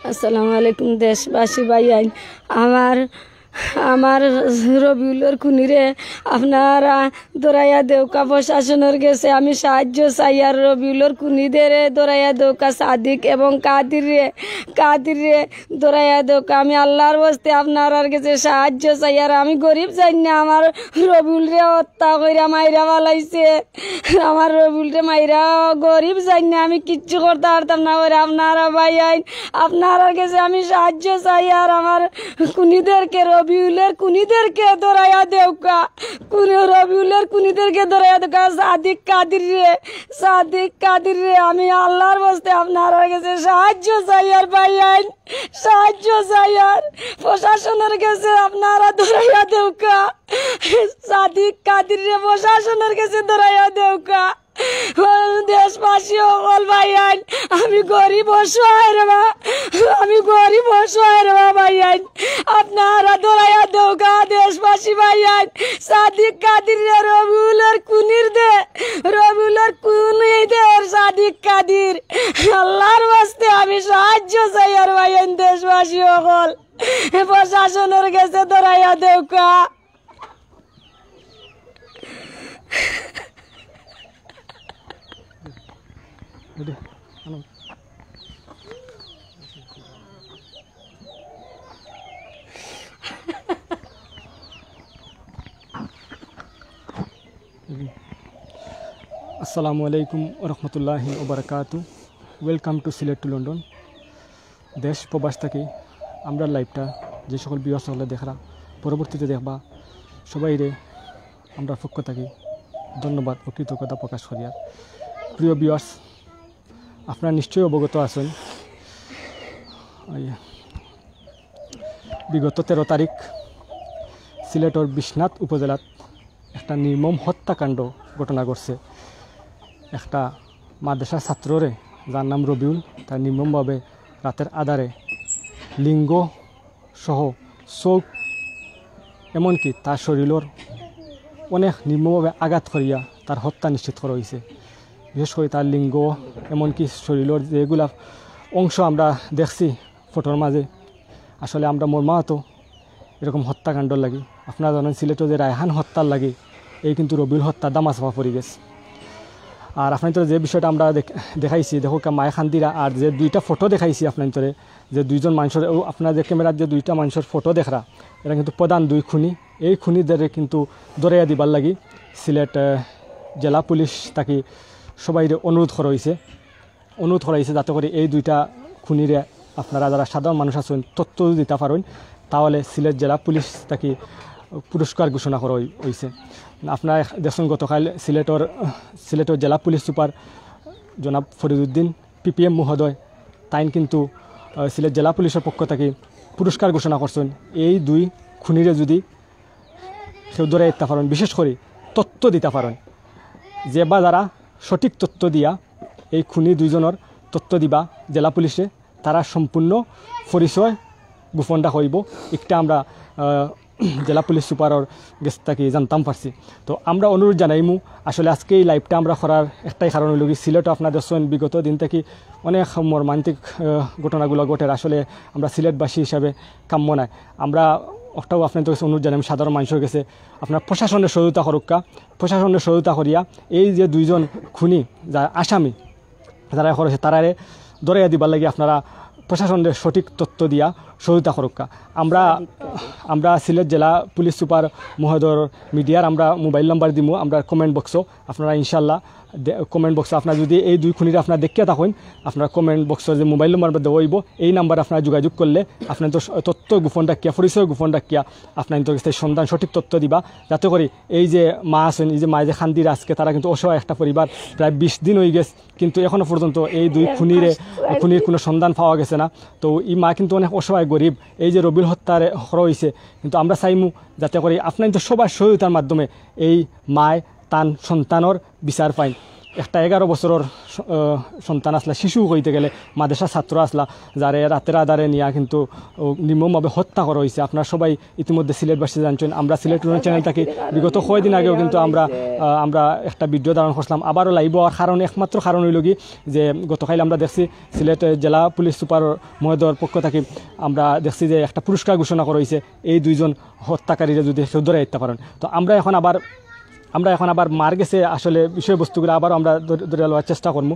আসসালামু আলাইকুম দেশবাসী ভাই আমার আমার রবিউলের খুনিরে আপনারা দৌড়াইয়া দেউকা প্রশাসনের গেছে আমি সাহায্য চাই আর রবিউলের খুনিদের দৌড়াইয়া দেউকা সাদিক এবং কাদিরে দৌড়াইয়া দেউকা আমি আল্লাহর বস্তে আপনার গেছে সাহায্য চাই আর আমি গরিব যাই না আমার রবিউলরে হত্যা কইরা মাইরা ফালাইছে আমার রবিউলরে মাইরা গরিব যাই না আমি কিচ্ছু করতে পারতাম না করে আপনারা ভাই আইন আপনার কাছে আমি সাহায্য চাই আর আমার খুনিদেরকে রবিউলের খুনিদেরকে ধরাইয়া দেউকা রবিউলের খুনিদেরকে ধরাইয়া দেউকা সাদিক কাদির রে আমি আল্লাহর বস্তে আপনার কাছে সাহায্য চাই আর ভাই আইন সাহায্য চাই আর প্রশাসনের কাছে আপনারা ধরাইয়া দেউকা সাদিক কাদির রে প্রশাসনের কাছে ধরাইয়া দেউকা দেশবাসী সকল ভাই আইন আমি গরিব অসহায় রে আমি গরিব অসহায় রে ভাই আইন আপনারা দৌড়াইয়া দেউকা দেশবাসী ভাই আইন সাদিক কাদির রে রবিউলের খুনিদের সাদিক কাদির আল্লাহর বাস্তে আমি সাহায্য চাই আর ভাই আইন দেশবাসী সকল প্রশাসনের কাছে দৌড়াইয়া দেউকা আসসালামু আলাইকুম রহমতুল্লাহি ওবারাকাতু welcome to Sylhet to London দেশ প্রবাস থেকে আমরা লাইভটা যে সকল ভিউয়ার্স সকলে দেখরা পরবর্তীতে দেখবা সবাই রে আমরা পক্ষ থাকি ধন্যবাদ ও কৃতজ্ঞতা প্রকাশ করি আর প্রিয় ভিউয়ার্স আপনারা নিশ্চয়ই অবগত আছেন বিগত 13 তারিখ সিলেটর বিশ্বনাথ উপজেলাত একটা নির্মম হত্যাকাণ্ড ঘটনা ঘটছে একটা মাদ্রাসার ছাত্ররে যার নাম রবিউল তার নির্মমভাবে রাতের আধারে লিঙ্গ সহ চোখ এমনকি তার শরীরের অনেক নির্মমভাবে আঘাত করিয়া তার হত্যা নিশ্চিত করা হয়েছে বিশেষ করে তার লিঙ্গ এমনকি শরীরের যেগুলা অংশ আমরা দেখছি ফটোর মাঝে আসলে আমরা মর্মাহত এরকম হত্যাকাণ্ড লাগি আপনারা জানেন সিলেটে যে রায়হান হত্যার লাগে এই কিন্তু রবিউল হত্যা দামাচাপা পড়ে গেছে আর আপনার যে বিষয়টা আমরা দেখাইছি দেখো মায়ে খান্দিরা আর যে দুইটা ফটো দেখাইছি আপনার যে দুইজন মানুষের আপনার যে ক্যামেরার যে দুইটা মানুষের ফটো দেখরা এরা কিন্তু প্রধান দুই খুনি এই খুনিদের কিন্তু দৌড়াইয়া দিবার লাগি সিলেট জেলা পুলিশ তাকে সবাই অনুরোধ করা হয়েছে যাতে করে এই দুইটা খুনিরে আপনারা যারা সাধারণ মানুষ আছেন তথ্য দিতে পারেন তাহলে সিলেট জেলা পুলিশ তাকে পুরস্কার ঘোষণা করা হয়েছে আপনারা দেখুন গতকাল সিলেটের জেলা পুলিশ সুপার জনাব ফরিদউদ্দিন PPM মহোদয় তাইন কিন্তু সিলেট জেলা পুলিশের পক্ষ থেকে পুরস্কার ঘোষণা করছেন এই দুই খুনিরে যদি কেউ ধরে দিতে পারেন বিশেষ করে তথ্য দিতে পারেন যে বা যারা সঠিক তথ্য দিয়া এই খুনি দুইজনের তথ্য দিবা জেলা পুলিশে তারা সম্পূর্ণ পরিচয় গোপনটা হইব একটা আমরা জেলা পুলিশ সুপারের গেছ থেকে জানতাম পারছি তো আমরা অনুরোধ জানাইমু আসলে আজকে এই লাইভটা আমরা করার একটাই কারণ হইল কি সিলেটও আপনার দেখছেন বিগত দিন থেকে অনেক মর্মান্তিক ঘটনাগুলো ঘটে আসলে আমরা সিলেটবাসী হিসাবে কাম্য নাই আমরা একটাও আপনার তো অনুরোধ জানাই সাধারণ মানুষের কাছে আপনার প্রশাসনের সহযোগিতা করুকা প্রশাসনের সহযোগিতা করিয়া এই যে দুইজন খুনি যা আসামি যারা করেছে তারারে দৌড়াইয়া দিবার লাগে আপনারা প্রশাসনের সঠিক তথ্য দিয়া সহযোগিতা করুকা আমরা সিলেট জেলা পুলিশ সুপার মহোদয়ের মিডিয়ার আমরা মোবাইল নাম্বার দিমু আমরা কমেন্ট বক্সও আপনারা ইনশাল্লাহ কমেন্ট বক্সে আপনারা যদি এই দুই খুনিরে আপনারা দেখিয়া থাকেন আপনারা কমেন্ট বক্সের যে মোবাইল নাম্বার দেওয়া হইব এই নাম্বার আপনারা যোগাযোগ করলে আপনার তো তথ্য গোপন রাখিয়া পরিচয় গোপন রাখিয়া আপনার তো সন্ধান সঠিক তথ্য দিবা যাতে করে এই যে মা আছেন এই যে মা যে খান্দির আজকে তারা কিন্তু অসহায় একটা পরিবার প্রায় 20 দিন হয়ে গেছে কিন্তু এখনও পর্যন্ত এই দুই খুনির কোনো সন্ধান পাওয়া গেছে না তো এই মা কিন্তু অনেক অসহায় গরিব এই যে রবিউল হত্যার হরা হয়েছে কিন্তু আমরা চাইমু যাতে করে আপনার তো সবার সহযোগিতার মাধ্যমে এই মায় তান সন্তানের বিচার পাই একটা 11 বছরের সন্তান আসলা, শিশু হইতে গেলে মাদ্রাসা ছাত্র আসলা, যারে রাতের আধারে নিয়ে কিন্তু নির্মমভাবে হত্যা করা হয়েছে। আপনারা সবাই ইতিমধ্যে সিলেটবাসী জানছেন। আমরা সিলেট চ্যানেল থাকি বিগত কয়েকদিন আগেও কিন্তু আমরা একটা ভিডিও ধারণ করছিলাম, আবারও লাইভ হওয়ার কারণ একমাত্র কারণ হইল কি যে গতকাল আমরা দেখছি সিলেট জেলা পুলিশ সুপার মহোদয়ের পক্ষ থেকে আমরা দেখছি যে একটা পুরস্কার ঘোষণা করা হয়েছে এই দুইজন হত্যাকারীরা যদি কেউ ধরে দিতে পারেন। তো আমরা এখন আবার মার গেছে আসলে বিষয়বস্তুগুলো আবারও আমরা ধরে লওয়ার চেষ্টা করবো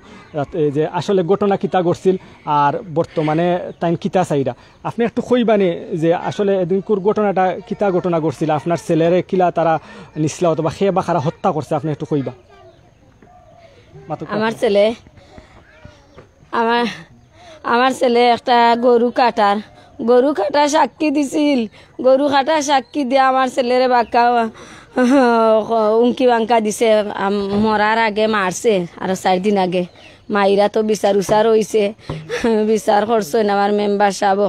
যে আসলে ঘটনা কিতা ঘটছিল আর বর্তমানে তাই কিতা চাইরা। আপনি একটু কইবানি যে আসলে এদিনকুর ঘটনাটা কিতা ঘটনা ঘটছিল, আপনার ছেলেরে কিলা তারা নিসলা অথবা সে বা খারা হত্যা করছে, আপনি একটু কইবা। আমার ছেলে একটা গরু কাটার সাক্ষী দিছিল। গরু কাটার সাক্ষী দিয়ে আমার ছেলেরে বাক্কা উঙ্কি বাঙ্কা দিছে, মরার আগে মারছে। আর 4 দিন আগে মাইরা তো বিচার উচার হয়েছে, বিচার করছেন আমার মেম্বার সাহেব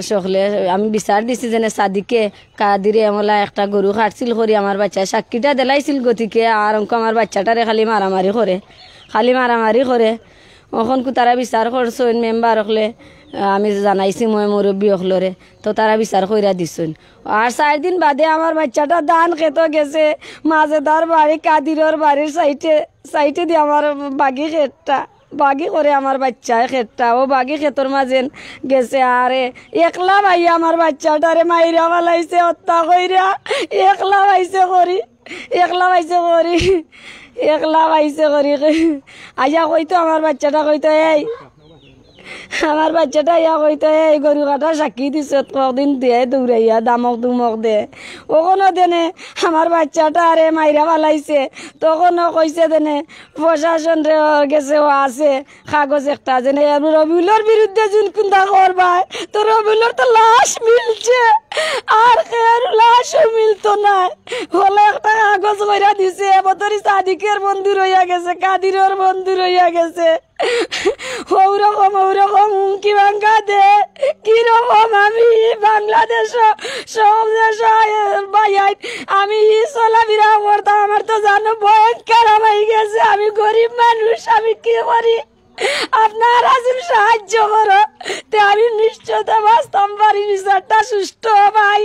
সকলে। আমি বিচার দিছি যেন সাদিকে কাদিরে আমলা একটা গরু কাটছিল করি আমার বাচ্চা সাক্ষীটা দেলাইছিল গতিকে আর অঙ্ক আমার বাচ্চাটারে খালি মারামারি করে এখন তারা বিচার করছেন মেম্বার হকলে, আমি জানাইছি মই মুরব্বী হকলরে, তো তারা বিচার কইরা দিছেন। আর 4 দিন বাদে আমার বাচ্চাটা ধান খেতে গেছে মাজেদার বাড়ি কাদিরর বাড়ির সাইটে দিয়ে আমার বাগি করে আমার বাচ্চা খেতটা ও বাগি খেতর মাঝে গেছে। আরে একলা ভাই আমার বাচ্চাটারে মাইরা ফেলাইছে হত্যা কইরা, একলা ভাইছে করি আইয়া কইতো আমার বাচ্চাটা কইতো এই গরু কাটা সাক্ষী দিছে কদিন দিয়ে দৌড়াইয়া দামক দুমক দে ওখানে দেনে আমার বাচ্চাটা আরে মাইরা ফালাইছে। তখনও কইছে দেনে প্রশাসন রে গেছে ও আছে কাগজ একটা যেনে রবিউলের বিরুদ্ধে যোন কুন্দা করবাই, তো রবিউলের তো লাশ মিলছে আর লাশও মিলতো না, হলে একটা কাগজ কইরা দিছে। এবতরি সাদিকের বন্ধু রইয়া গেছে, কাদিরের বন্ধু রইয়া গেছে। ওরকম উঙ্কি ভাঙ্গা দে কিরকম আমি বাংলাদেশ সব দেশ আমি চলাফেরা করতাম, আমার তো জানো ভয়ঙ্কর হয়ে গেছে। আমি গরিব মানুষ, আমি কি করি? আপনার আসুন সাহায্য করো, তে আমি নিশ্চয়তা বাঁচতাম পারি, বিচারটা সুষ্ঠু ভাই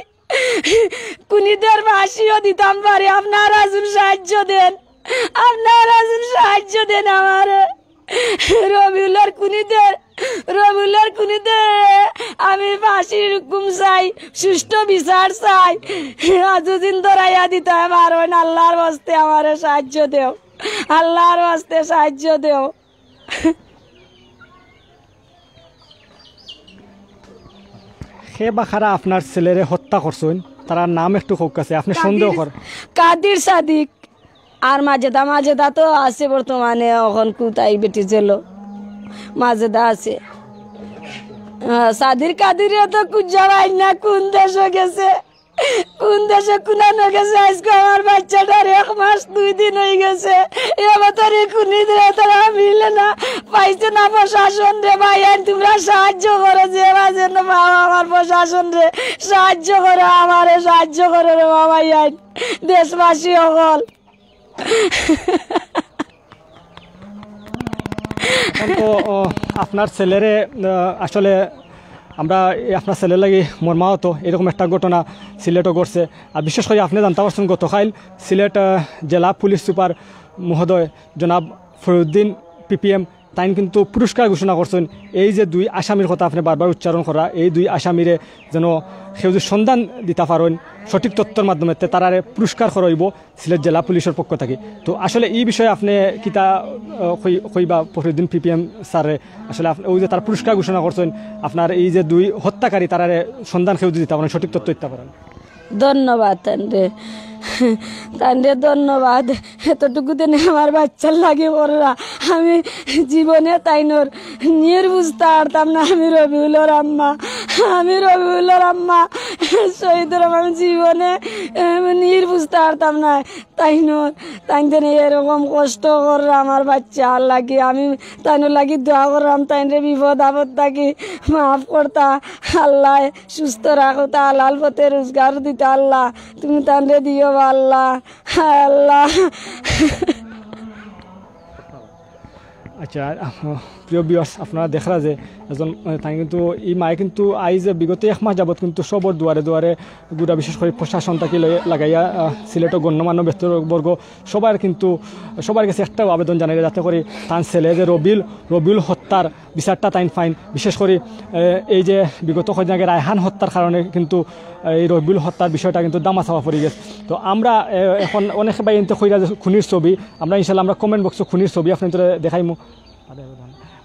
কুনিদের ফাঁসিও দিতাম পারি। আপনার আসুন সাহায্য দেন আমার রবিউলের কুনিদের আমি ফাঁসির হুকুম চাই, সুষ্ঠু বিচার চাই। আজুদিন ধরাইয়া দিতে পারবেন, আল্লাহর বাস্তে আমার সাহায্য দেও, আল্লাহর বাস্তে সাহায্য দেও। সে বা খারা আপনার ছেলেরে হত্যা করছেন তার নাম একটু হোক আছে, আপনি সন্দেহ করেন? কাদির সাদিক আর মাজেদা তো আছে বর্তমানে, এখন কোথায় বেটি ছিল মাজেদা আছে। সাদির কাদির তো কুজা ভাই না কোন দেশে গেছে, কুনানো গেছে। আজকে আমার বাচ্চাটার 1 মাস 2 দিন হয়ে গেছে। এবছর তারা মিলে না পাইছে না প্রশাসন রে। ভাই তোমরা সাহায্য করো, যে জন্য বাবা আমার প্রশাসন রে সাহায্য করো, আমারে সাহায্য করো রে বাবা, দেশবাসী সকল। আপনার ছেলেরে আসলে আমরা আপনার ছেলের লাগি মর্মাহত এরকম একটা ঘটনা সিলেটও ঘটছে। আর বিশেষ করে আপনি জানতে পারছেন গতকাল সিলেট জেলা পুলিশ সুপার মহোদয় জনাব ফরিউদ্দিন PPM তাই কিন্তু পুরস্কার ঘোষণা করছেন। এই যে 2 আসামির কথা আপনি বারবার উচ্চারণ করা, এই 2 আসামিরে যেন সেও সন্ধান দিতে পারেন সঠিক তথ্যের মাধ্যমে, তারারে পুরস্কার করাইব সিলেট জেলা পুলিশের পক্ষ থেকে। তো আসলে এই বিষয়ে আপনি কিতা কইবা ফরিউদ্দিন PPM স্যারে? আসলে ওই যে তার পুরস্কার ঘোষণা করছেন, আপনার এই যে 2 হত্যাকারী তারারে সন্ধান কেউ দিতে পারেন, সঠিক তথ্য দিতে পারেন। ধন্যবাদ তান্ডে ধন্যবাদ। এতটুকু দিনে আমার বাচ্চার লাগে ওরা আমি জীবনে তাইনোর নিয়ে বুঝতে পারতাম না। আমি রবিউলের আম্মা শহীদুর আমি জীবনে নিয়ে বুঝতে পারতাম না তাই এরকম কষ্ট কররা আমার বাচ্চা আর লাগি। আমি তাইনোর লাগি দোয়া করলাম, তাইনরে বিপদ আপদ থাকি মাফ করতা, আল্লাহ সুস্থ রাখো, তা হালাল পথে রোজগার দিতা, আল্লাহ তুমি তানরে দিও আল্লাহ। আল্লাহ আচ্ছা প্রিয় ভিউয়ার্স আপনারা দেখরা যে একজন তাই কিন্তু এই মায়ে কিন্তু আইজ বিগত 1 মাস যাবত কিন্তু সবর দুয়ারে দুয়ারে গুড়া বিশেষ করে প্রশাসন তাকে লাগাইয়া সিলেটের গণ্যমান্য ব্যক্তিবর্গ সবার কাছে একটা আবেদন জানাই যাতে করে তার ছেলে যে রবিউল হত্যার বিচারটা তাইন ফাইন বিশেষ করে এই যে বিগত কয়েকদিন আগে রায়হান হত্যার কারণে কিন্তু এই রবিউল হত্যার বিষয়টা কিন্তু দামা চাপা পড়ে গেছে। তো আমরা এখন অনেক ভাই এনতে কইরা যে খুনির ছবি আমরা ইনশাল্লাহ আমরা কমেন্ট বক্সে খুনির ছবি আপনাদের দেখাইমু।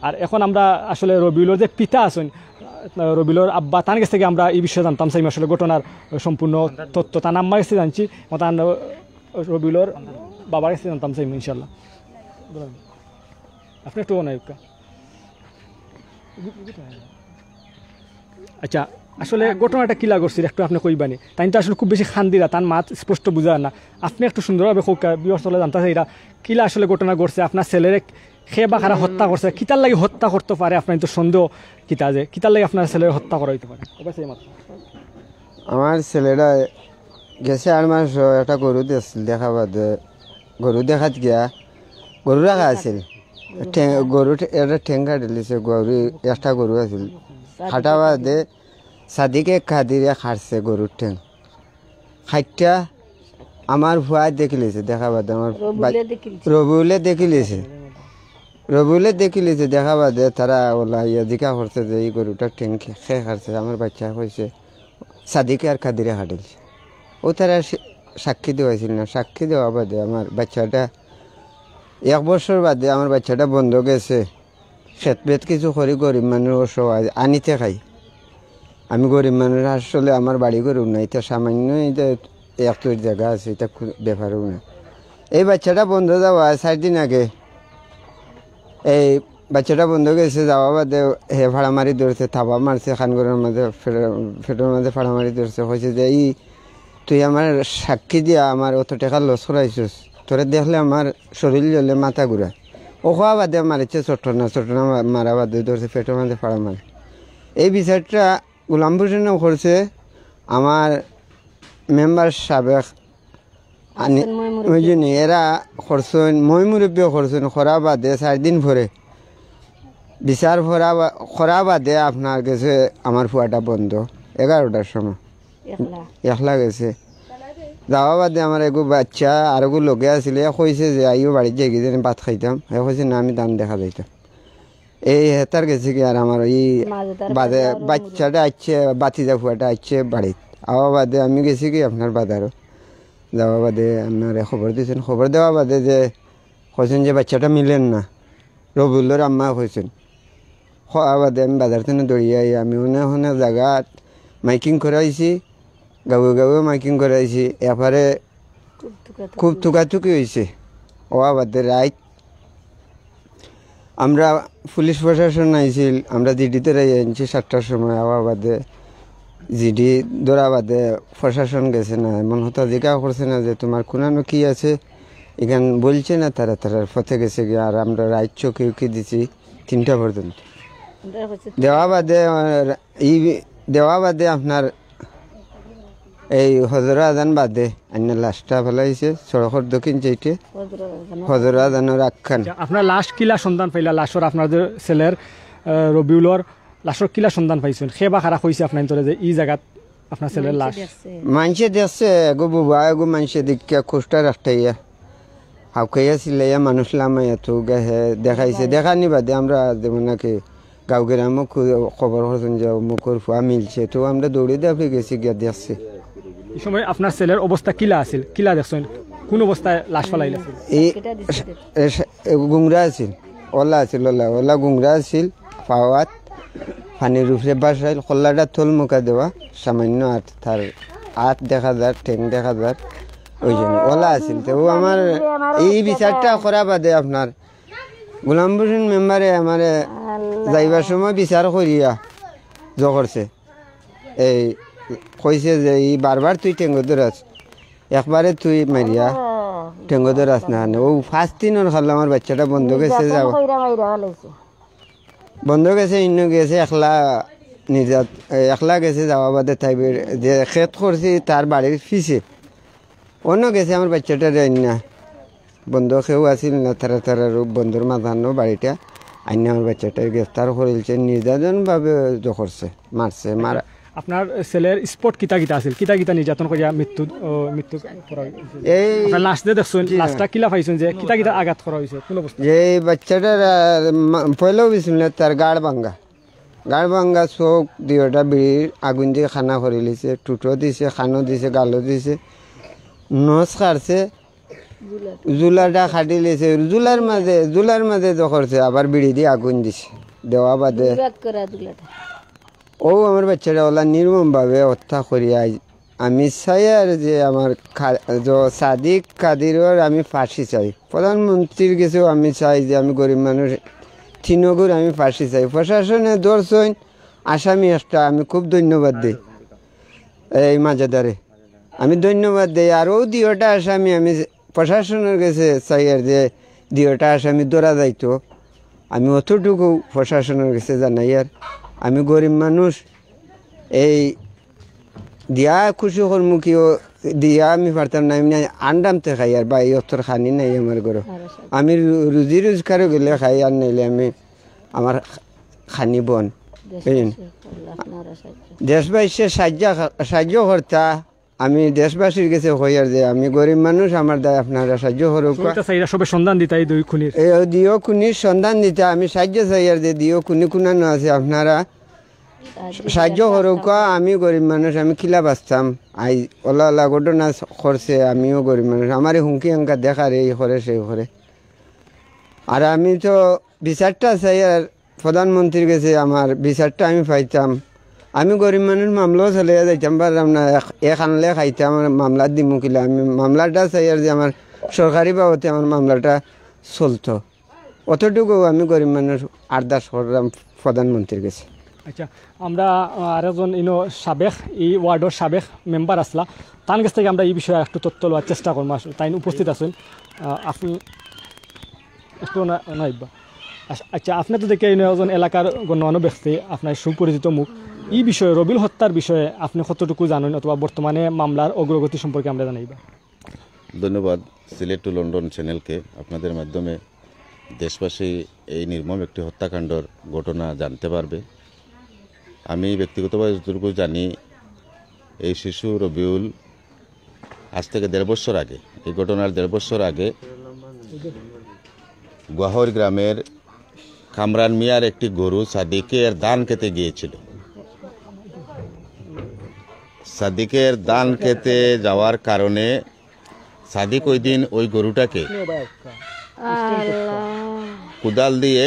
আর এখন আমরা আসলে রবিউলের যে পিতা আছেন রবিউলের আব্বা তার কাছ থেকে আমরা এই বিষয়ে জানতাম চাইম আসলে ঘটনার সম্পূর্ণ তথ্য তার আম্মার কাছে জানছি তার রবিউলের বাবার কাছে জানতাম চাইম ইনশাল্লাহ। আপনি একটু অনায়িকা আচ্ছা আসলে ঘটনাটা কিলা করছিল একটু আপনি কইবানি তাই তো আসলে খুব বেশি খান্দিরা তার মাত স্পষ্ট বুঝা না আপনি একটু সুন্দরভাবে বিবর্তলে জানতে চাই এটা কিলা আসলে ঘটনা ঘটছে আপনার ছেলের খে বা কারা হত্যা করছে কিতার লাগে হত্যা করতে পারে আপনার তো সন্দেহ কিতা যে কিতার লাগে আপনার ছেলের হত্যা করা হইতে পারে। আমার ছেলেরা গেছে আর মাস একটা গরু দিয়েছিল দেখা বাদে গরু দেখাত গিয়া গরু রাখা আছিল গরু এটা ঠেং কাটি দিছে গরু একটা গরু আছিল খাটা বাদে সাদিকে খাদিরে খাটছে গরুর ঠেং খাইটা আমার ভুয়া দেখি লিছে দেখা বাদে আমার রবিউলে দেখি লিছে দেখা বাদে তারা ওলা ইয়া জিকা করছে যে এই গরুটার ঠেং খেয়ে খাচ্ছে আমার বাচ্চা হয়েছে সাদিকে আর খাদিরে খাটিলছে ও তারা সাক্ষী দেওয়াইছিল না সাক্ষী দেওয়া বাদে আমার বাচ্চাটা 1 বছর বাদে আমার বাচ্চাটা বন্ধ গেছে খেত বেত কিছু করি গরিব মানুষ আনিতে খাই আমি গরিব মানুষ আসলে আমার বাড়ি গরু না এটা সামান্য এটা একটু জায়গা আছে এটা ব্যাপারও না। এই বাচ্চাটা বন্ধ যাওয়া 4 দিন আগে এই বাচ্চাটা বন্ধ গেছে যাওয়া বাদে হে ফাড়ামারি ধরছে থাবা মারছে খানগরের মাঝে ফেটের মাঝে ফাড়ামারি ধরছে হয়েছে যে এই তুই আমার সাক্ষী দিয়া আমার অত টাকা লস করাইছিস তোরে দেখলে আমার শরীর জ্বলে মাথা ঘুরা ও খাওয়া বাদে মারিছে চটনা মারা বাদে ধরছে ফেটের মাঝে ফাড়া মারে। এই বিচারটা গোলাম হোসেনও করছে আমার মেম্বার সাবেক বুঝিনি এরা করছেন মই মুরব্বীও করছেন খরা বাদে 4 দিন পরে বিচার খরা বাদে আপনার গেছে আমার ফুয়াটা বন্ধ 11টার সময় একলা গেছে যাওয়া বাদে আমার এগু বাচ্চা আর এগু লগে আসলে কইছে যে আইও বাড়ির যাই গিয়ে ভাত খাইতাম এ কইছে না আমি দাম দেখা যাইতাম এই হেতার গেছে কি আর আমার এই বাদে বাচ্চাটা আসছে বাতিজা ফুয়াটা আসছে বাড়িত আওয়া বাদে আমি গেছি কি আপনার বাজারও যাওয়া বাদে আপনার খবর দিয়েছেন খবর দেওয়া বাদে যে কইছেন যে বাচ্চাটা মিলেন না রবিউলের আম্মা কইছেন খাওয়া বাদে আমি বাজার থেকে দৌড়িয়ে আই আমি অনেক জায়গাত মাইকিং করাইছি গাঁৱে মাইকিং করাইছি এরপরে খুব থুকাথুকি হয়েছে ওয়া বাদে রাইট আমরা পুলিশ প্রশাসন আইছিল আমরা জিডিতে আনছি 7টার সময় আওয়া বাদে জিডি ধরা বাদে প্রশাসন গেছে না এমন হতো জিজ্ঞা করছে না যে তোমার কোনানো কি আছে এখান বলছে না তারা পথে গেছে গিয়ে আর আমরা রাইট চৌকি দিছি 3টা পর্যন্ত দেওয়া বাদে আপনার এই হজর আজান বাদে অন্য লাশটা ফেলাইছে সড়কের দক্ষিণ চাইতে হজর আজানের আখ্যান। আপনার লাশ কিলা সন্ধান পাইলা লাশর আপনাদের ছেলের রবিউলর লাশর কিলা সন্ধান পাইছেন সে বা খারাপ হয়েছে আপনার যে এই জায়গাত আপনার ছেলের লাশ মানুষে দেখছে এগো বুবা এগো মানুষে দেখিয়া খোঁজটা রাখতাইয়া হাউকাইয়া সিলাইয়া মানুষ লামাইয়া তো দেখাইছে দেখানি বাদে আমরা যেমন নাকি গাঁও গ্রামও খবর করছেন যে মুখর ফুয়া মিলছে তো আমরা দৌড়ে দিয়ে গেছি গিয়া দেখছি। এই সময় আপনার ছেলের অবস্থা কিলা আছিল কিলা দেখছেন কোন অবস্থায় লাশ ফেলাইল এই গুংরা আছিল ওলা আছিল ওলা গুংরা আছিল পাওয়াত পানির উপরে বাসাইল কল্লাটা থল মুখা দেওয়া সামান্য তার হাত দেখা যার ঠেং দেখা যার ওই জন্য ওলা আছিল তো আমার এই বিচারটা করা বাদে আপনার গোলাম হোসেন মেম্বারে আমার যাইবার সময় বিচার করিয়া করছে এই কইছে যে এই বারবার তুই টেঙ্গো ধরাস একবারে তুই মারিয়া টেঙ্গো ধরাস না ও 5 দিনের খাল আমার বাচ্চাটা বন্ধ গেছে যাও বন্ধ গেছে ইন্ন গেছে একলা গেছে যাওয়া বাদে তাই যে খেত করছি তার বাড়ির ফিসে অন্য গেছে আমার বাচ্চাটা না বন্ধু কেউ আসিল না, তারা বন্ধুর মাথানো বাড়িটা আইনে আমার বাচ্চাটা গ্রেফতার করেছে, নির্যাতনভাবে করছে, মারছে। মারা আপনার ছেলের স্পট কিতা কিতা আছিল, কিতা কিতা নির্যাতন করিয়া মৃত্যু করা হয়েছে? এই আপনার লাস্ট দিয়ে দেখছেন, লাস্টটা কিলা পাইছেন যে কিতা কিতা আঘাত করা হয়েছে কোন অবস্থা? যে বাচ্চাটার পয়লাও বিছিল তার গাড় ভাঙ্গা চোখ দুইটা বিড়ির আগুন দিয়ে খানা করে লিছে, টুটো দিছে, খানো দিছে, গালো দিছে, নস কাটছে, জুলাটা খাটি লিছে, জুলার মাঝে করছে, আবার বিড়ি দিয়ে আগুন দিছে দেওয়া বাদে। ও আমার বাচ্চাটা ওলা নির্মমভাবে হত্যা করিয়া আমি চাই আর যে আমার সাদিক কাদিরের আমি ফাঁসি চাই, প্রধানমন্ত্রীর কাছেও আমি চাই যে আমি গরিব মানুষ তিনগুর আমি ফাঁসি চাই। প্রশাসনে ধরছেন আসামি একটা, আমি খুব ধন্যবাদ দিই এই মাঝেদারে, আমি ধন্যবাদ দিই। আরও দুইটা আসামি আমি প্রশাসনের কাছে চাই আর যে দুইটা আসামি ধরা যাইতো, আমি অতটুকু প্রশাসনের কাছে জানাই। আর আমি গরিব মানুষ, এই দিয়া খুশি কর্মুখীও দিয়া আমি পারতাম না, আমি আন্ডামতে খাই আর বা এই অতর খানি নাই আমার ঘরে, আমি রুজি রোজগারও গেলে খাই, আর নাইলে আমি আমার খানি বন। দেশবাসী সাহায্য কর্তা, আমি দেশবাসীর কাছে হই আর যে আমি গরিব মানুষ, আমার দায় আপনারা সাহায্য করুক, সবে সন্ধান দিতে এই দুই খুনির, এই দিও খুনির সন্ধান দিতে আমি সাহায্য চাই আর যে দিও খুনি খুনানো আছে আপনারা সাহায্য করুক। আমি গরিব মানুষ, আমি খিলা বাঁচতাম, আই ওলা ঘটনা করছে, আমিও গরিব মানুষ, আমারই হুমকি হাঙ্কা দেখার এই করে সেই করে। আর আমি তো বিচারটা চাই আর প্রধানমন্ত্রীর কাছে আমার বিচারটা আমি পাইতাম, আমি গরিব মানুষ মামলাও চলে যাইতাম পারলাম না, এক আনলে খাইতাম মামলা দিমু কিলা, আমি মামলাটা চাই আর যে আমার সরকারি বাবদে আমার মামলাটা চলতো, অতটুকু আমি গরিব মানুষ আর্দাস করলাম প্রধানমন্ত্রীর কাছে। আচ্ছা, আমরা আরেকজন সাবেক এই ওয়ার্ডের সাবেক মেম্বার আসলা, তার কাছ থেকে আমরা এই বিষয়ে একটু তথ্য লওয়ার চেষ্টা করবো। তাই উপস্থিত আছেন আপনি একটু নাইবা। আচ্ছা, আপনি তো দেখে একজন এলাকার গণ্যমান্য ব্যক্তি, আপনার সুপরিচিত মুখ, এই বিষয়ে রবিউল হত্যার বিষয়ে আপনি কতটুকু জানেন অথবা বর্তমানে মামলার অগ্রগতি সম্পর্কে আমরা জানাইবা? ধন্যবাদ সিলেট টু লন্ডন চ্যানেলকে, আপনাদের মাধ্যমে দেশবাসী এই নির্মম একটি হত্যাকাণ্ডর ঘটনা জানতে পারবে। আমি ব্যক্তিগতভাবে যতটুকু জানি, এই শিশু রবিউল আজ থেকে 1.5 বছর আগে, এই ঘটনার 1.5 বছর আগে গোয়াহর গ্রামের কামরান মিয়ার একটি গরু সাদিকের ধান খেতে গিয়েছিল। সাদিকের ধান খেতে যাওয়ার কারণে সাদিক ওই দিন ওই গরুটাকে কুদাল দিয়ে,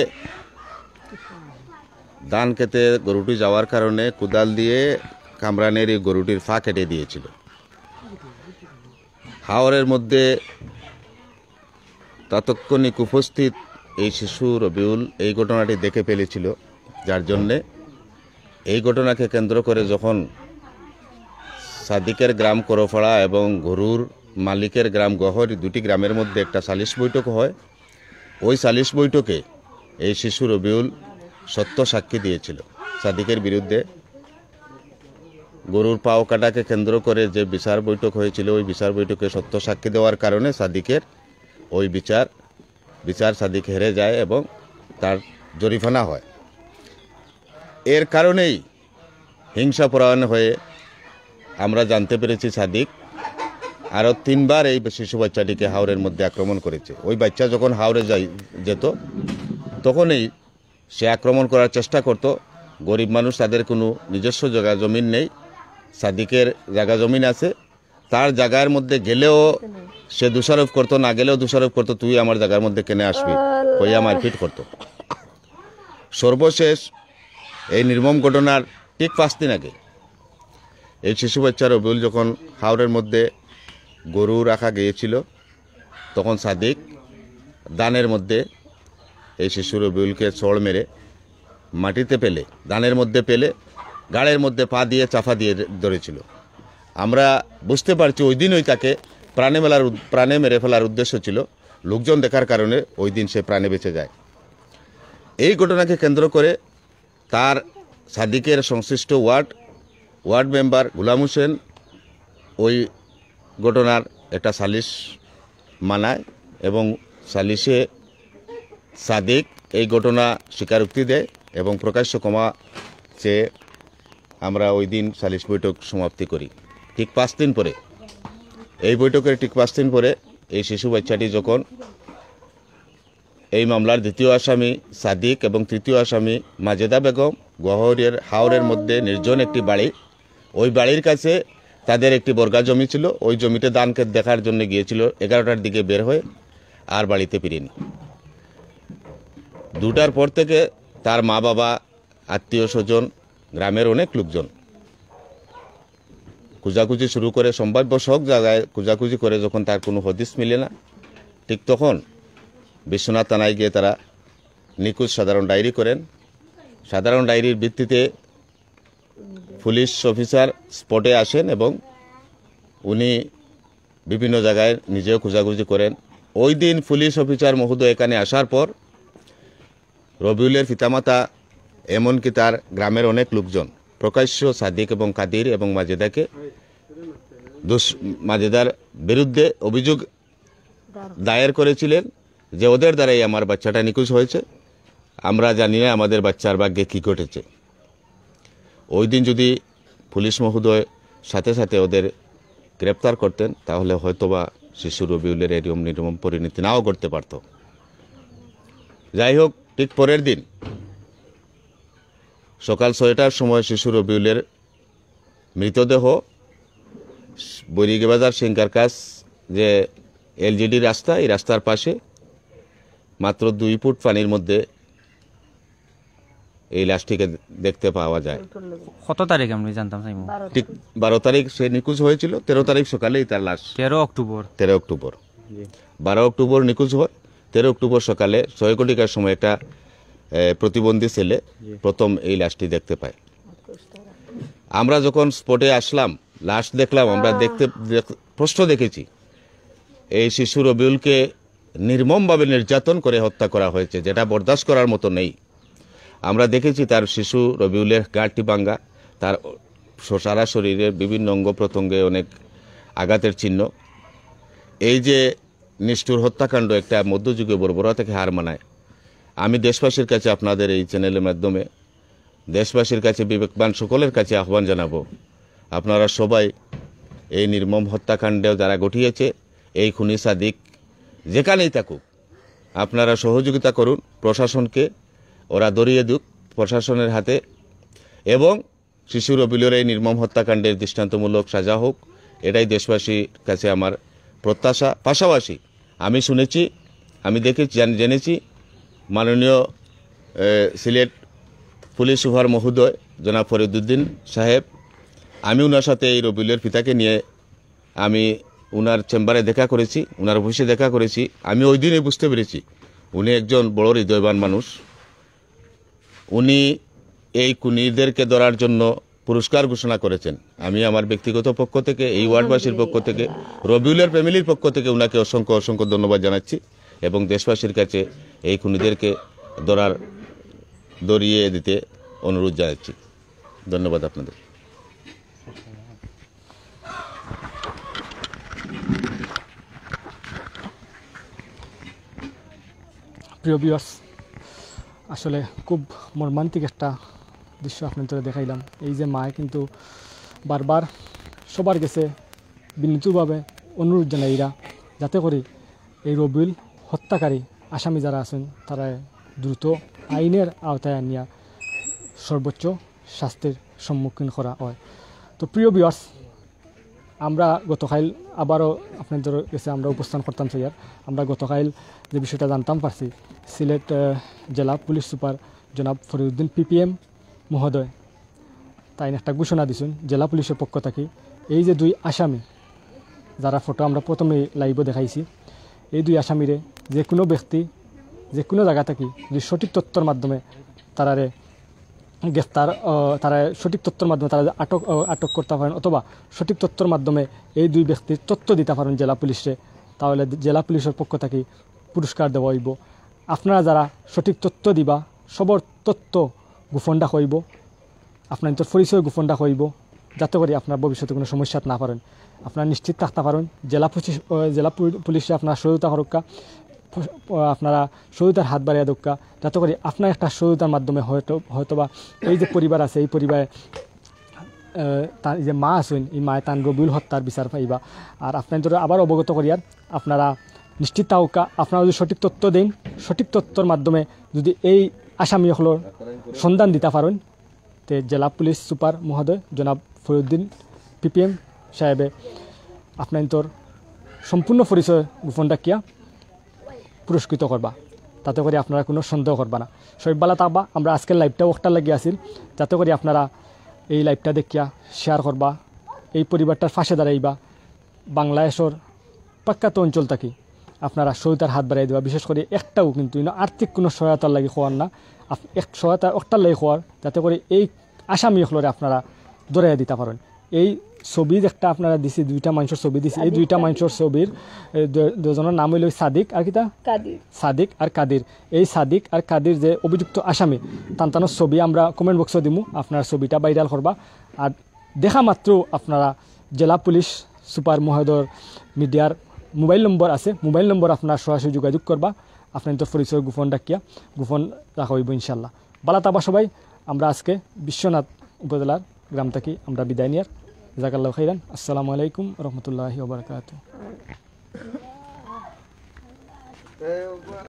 ধান খেতে গরুটি যাওয়ার কারণে কুদাল দিয়ে কামরানের এই গরুটির ফা কেটে দিয়েছিল। হাওরের মধ্যে তৎক্ষণিক উপস্থিত এই শিশু রবিউল এই ঘটনাটি দেখে ফেলেছিল, যার জন্যে এই ঘটনাকে কেন্দ্র করে যখন সাদিকের গ্রাম করফাড়া এবং গরুর মালিকের গ্রাম গহর, দুটি গ্রামের মধ্যে একটা সালিশ বৈঠক হয়, ওই সালিশ বৈঠকে এই শিশু রবিউল সত্য সাক্ষী দিয়েছিল সাদিকের বিরুদ্ধে। গরুর পাও কাটাকে কেন্দ্র করে যে বিচার বৈঠক হয়েছিল, ওই বিচার বৈঠকে সত্য সাক্ষী দেওয়ার কারণে সাদিকের ওই বিচার সাদিক হেরে যায় এবং তার জরিমানা হয়। এর কারণেই হিংসাপরায়ণ হয়ে আমরা জানতে পেরেছি সাদিক আরও 3 বার এই শিশু বাচ্চাটিকে হাওরের মধ্যে আক্রমণ করেছে। ওই বাচ্চা যখন হাওরে যেত তখনই সে আক্রমণ করার চেষ্টা করত। গরিব মানুষ, তাদের কোনো নিজস্ব জায়গা জমিন নেই, সাদিকের জায়গা জমিন আছে, তার জায়গার মধ্যে গেলেও সে দোষারোপ করতো, না গেলেও দোষারোপ করতো, তুই আমার জায়গার মধ্যে কেনে আসবি, কইয়া মারপিট করতো। সর্বশেষ এই নির্মম ঘটনার ঠিক 5 দিন আগে এই শিশু বাচ্চা রবিউল যখন হাওরের মধ্যে গরু রাখা গিয়েছিল, তখন সাদিক দানের মধ্যে এই শিশু রবিউলকে চড় মেরে মাটিতে পেলে, দানের মধ্যে পেলে গাড়ের মধ্যে পা দিয়ে চাপা দিয়ে ধরেছিল। আমরা বুঝতে পারছি ওই দিনই তাকে প্রাণে মেরে ফেলার উদ্দেশ্য ছিল। লোকজন দেখার কারণে ওই দিন সে প্রাণে বেঁচে যায়। এই ঘটনাকে কেন্দ্র করে তার সাদিকের সংশ্লিষ্ট ওয়ার্ড মেম্বার গুলাম হোসেন ওই ঘটনার একটা সালিশ মানায় এবং সালিশে সাদিক এই ঘটনা স্বীকারোক্তি দেয় এবং প্রকাশ্য ক্ষমা চেয়ে আমরা ওই দিন সালিশ বৈঠক সমাপ্তি করি। ঠিক 5 দিন পরে, এই বৈঠকের ঠিক 5 দিন পরে এই শিশু বাচ্চাটি যখন এই মামলার দ্বিতীয় আসামি সাদিক এবং তৃতীয় আসামি মাজেদা বেগম গহরের হাওরের মধ্যে নির্জন একটি বাড়ি, ওই বাড়ির কাছে তাদের একটি বর্গা জমি ছিল, ওই জমিতে ধানক্ষেত দেখার জন্য গিয়েছিল। 11টার দিকে বের হয়ে আর বাড়িতে ফিরেনি। 2টার পর থেকে তার মা বাবা, আত্মীয় স্বজন, গ্রামের অনেক লোকজন খোঁজাখুঁজি শুরু করে, সম্ভাব্য সব জায়গায় খোঁজাখুঁজি করে। যখন তার কোনো হদিস মিলে না, ঠিক তখন বিশ্বনাথ থানায় গিয়ে তারা নিখোঁজ সাধারণ ডায়েরি করেন। সাধারণ ডায়েরির ভিত্তিতে পুলিশ অফিসার স্পটে আসেন এবং উনি বিভিন্ন জায়গায় নিজেও খোঁজাখুঁজি করেন। ওই দিন পুলিশ অফিসার মহোদয় এখানে আসার পর রবিউলের পিতামাতা এমনকি তার গ্রামের অনেক লোকজন প্রকাশ্য সাদিক এবং কাদির এবং মাজেদাকে মাজেদার বিরুদ্ধে অভিযোগ দায়ের করেছিলেন যে ওদের দ্বারাই আমার বাচ্চাটা নিখোঁজ হয়েছে, আমরা জানি না আমাদের বাচ্চার ভাগ্যে কী ঘটেছে। ওই দিন যদি পুলিশ মহোদয় সাথে সাথে ওদের গ্রেপ্তার করতেন তাহলে হয়তোবা শিশু রবিউলের এরকম নির্মম পরিণতি নাও করতে পারত। যাই হোক, ঠিক পরের দিন সকাল 6টার সময় শিশু রবিউলের মৃতদেহ বৈরিগিবাজার সিংকার কাছ যে এলজিডি রাস্তা, এই রাস্তার পাশে মাত্র 2 ফুট পানির মধ্যে এই লাশটিকে দেখতে পাওয়া যায়। কত তারিখ আমি জানতাম চাইব? ঠিক 12 তারিখ সে নিখোঁজ হয়েছিল, 13 তারিখ সকালেই তার লাশ 13 অক্টোবর 12 অক্টোবর নিখোঁজ হয়। 13 অক্টোবর সকালে 6 কোটিকার সময় একটা প্রতিবন্ধী ছেলে প্রথম এই লাশটি দেখতে পায়। আমরা যখন স্পটে আসলাম, লাশ দেখলাম, আমরা প্রশ্ন দেখেছি এই শিশু রবিউলকে নির্মমভাবে নির্যাতন করে হত্যা করা হয়েছে, যেটা বরদাস্ত করার মতো নেই। আমরা দেখেছি তার শিশু রবিউলের গাঁটটি ভাঙ্গা, তার সারা শরীরের বিভিন্ন অঙ্গ প্রত্যঙ্গে অনেক আঘাতের চিহ্ন। এই যে নিষ্ঠুর হত্যাকাণ্ড একটা মধ্যযুগীয় বর্বরতা থেকে হার মানায়। আমি দেশবাসীর কাছে, আপনাদের এই চ্যানেলের মাধ্যমে দেশবাসীর কাছে, বিবেকবান সকলের কাছে আহ্বান জানাবো, আপনারা সবাই এই নির্মম হত্যাকাণ্ড যারা ঘটিয়েছে, এই খুনি সাদিক যেখানেই থাকুক, আপনারা সহযোগিতা করুন প্রশাসনকে, ওরা ধরিয়ে দিক প্রশাসনের হাতে, এবং শিশু রবিউলের এই নির্মম হত্যাকাণ্ডের দৃষ্টান্তমূলক সাজা হোক, এটাই দেশবাসীর কাছে আমার প্রত্যাশা। পাশাপাশি আমি শুনেছি, আমি দেখেছি, জেনেছি মাননীয় সিলেট পুলিশ সুপার মহোদয় জনাব ফরিদউদ্দিন সাহেব, আমি ওনার সাথে এই রবিউলের পিতাকে নিয়ে আমি ওনার চেম্বারে দেখা করেছি, ওনার অফিসে দেখা করেছি। আমি ওই দিনে বুঝতে পেরেছি উনি একজন বড় হৃদয়বান মানুষ। উনি এই খুনিদেরকে ধরার জন্য পুরস্কার ঘোষণা করেছেন। আমি আমার ব্যক্তিগত পক্ষ থেকে, এই ওয়ার্ডবাসীর পক্ষ থেকে, রবিউলের ফ্যামিলির পক্ষ থেকে ওনাকে অসংখ্য অসংখ্য ধন্যবাদ জানাচ্ছি এবং দেশবাসীর কাছে এই খুনিদেরকে ধরিয়ে দিতে অনুরোধ জানাচ্ছি। ধন্যবাদ আপনাদের। প্রিয় ভিউয়ার্স, আসলে খুব মর্মান্তিক একটা দৃশ্য আপনাদের দেখাইলাম। এই যে মায় কিন্তু বারবার সবার কাছে বিনীতভাবে অনুরোধ জানাইরা যাতে করে এই রবিউল হত্যাকারী আসামি যারা আছেন তারা দ্রুত আইনের আওতায় আনিয়া সর্বোচ্চ শাস্তির সম্মুখীন করা হয়। তো প্রিয় ভিউয়ার্স, আমরা গতকাল আবারও আপনাদের কাছে আমরা উপস্থান করতাম স্যার। আমরা গতকাল যে বিষয়টা জানতাম পারছি, সিলেট জেলা পুলিশ সুপার জনাব ফরিদউদ্দিন পিপিএম মহোদয় তাই একটা ঘোষণা দিছেন জেলা পুলিশের পক্ষ থেকে, এই যে 2 আসামি যারা ফটো আমরা প্রথমে লাইভে দেখাইছি, এই 2 আসামিরে যে কোনো ব্যক্তি যে কোনো জায়গা থেকে যদি সঠিক তথ্যের মাধ্যমে তারারে গ্রেফতার, তারা সঠিক তথ্যের মাধ্যমে তারা আটক করতে পারেন, অথবা সঠিক তথ্যের মাধ্যমে এই 2 ব্যক্তির তথ্য দিতে পারেন জেলা পুলিশে, তাহলে জেলা পুলিশের পক্ষ থেকে পুরস্কার দেওয়া হইব। আপনারা যারা সঠিক তথ্য দিবা, সবর তথ্য গোপন রাখা হইব, আপনাদের পরিচয় গোপন রাখা হইব, যাতে করে আপনার ভবিষ্যতে কোনো সমস্যা না পারেন। আপনারা নিশ্চিত থাকতে পারেন জেলা পুলিশে আপনার সহযোগিতা করুকা, আপনারা সহযোগিতার হাত বাড়িয়ে দোকা, যাতে করে আপনার একটা সহযোগিতার মাধ্যমে হয়তোবা এই যে পরিবার আছে এই পরিবারে তার যে মা আছেন এই মায়ে তান রবিউল হত্যার বিচার পাইবা। আর আপনাদের আবার অবগত করিয়ার আপনারা নিশ্চিত থাকা, আপনারা যদি সঠিক তথ্য দেন, সঠিক তথ্যর মাধ্যমে যদি এই আসামিসকলের সন্ধান দিতে পারেন, তে জেলা পুলিশ সুপার মহোদয় জনাব ফরিউদ্দিন PPM সাহেবে আপনার সম্পূর্ণ পরিচয় গোপন রাখিয়া পুরস্কৃত করবা, তাতে করে আপনারা কোনো সন্দেহ করবা না। সবাই ভালো থাকবা। আমরা আজকের লাইভটাও একটা লাগিয়ে আসিল, যাতে করে আপনারা এই লাইভটা দেখিয়া শেয়ার করবা, এই পরিবারটার পাশে দাঁড়াইবা। বাংলাদেশের প্রখ্যাত অঞ্চল থাকি আপনারা সহায়তার হাত বাড়াই দেবা। বিশেষ করে একটাও কিন্তু আর্থিক কোনো সহায়তার লাগে হওয়ার না, এক সহায়তা একটার লাগে হওয়ার, যাতে করে এই আসামিসকলরে আপনারা দৌড়াইয়া দিতে পারেন। এই ছবি একটা আপনারা দিছি, 2টা মানুষের ছবি দিছি। এই 2টা মানুষের ছবির দুজনের নাম হইল সাদিক আর কিতা সাদিক আর কাদির। এই সাদিক আর কাদির যে অভিযুক্ত আসামি তান্তানোর ছবি আমরা কমেন্ট বক্সে দিমু, আপনার ছবিটা ভাইরাল করবা। আর দেখা মাত্র আপনারা জেলা পুলিশ সুপার মহোদয় মিডিয়ার মোবাইল নম্বর আছে, মোবাইল নম্বর আপনার সরাসরি যোগাযোগ করবা। আপনার পরিচয় গোপন রাখা হইব ইনশাল্লাহ। বালা তাবা সবাই। আমরা আজকে বিশ্বনাথ উপজেলার গ্রাম থেকে আমরা বিদায় নিয়ার। জাজাকাল্লাহু খাইরান। আসসালামু আলাইকুম রহমতুল্লাহি ওয়া বারাকাতুহু।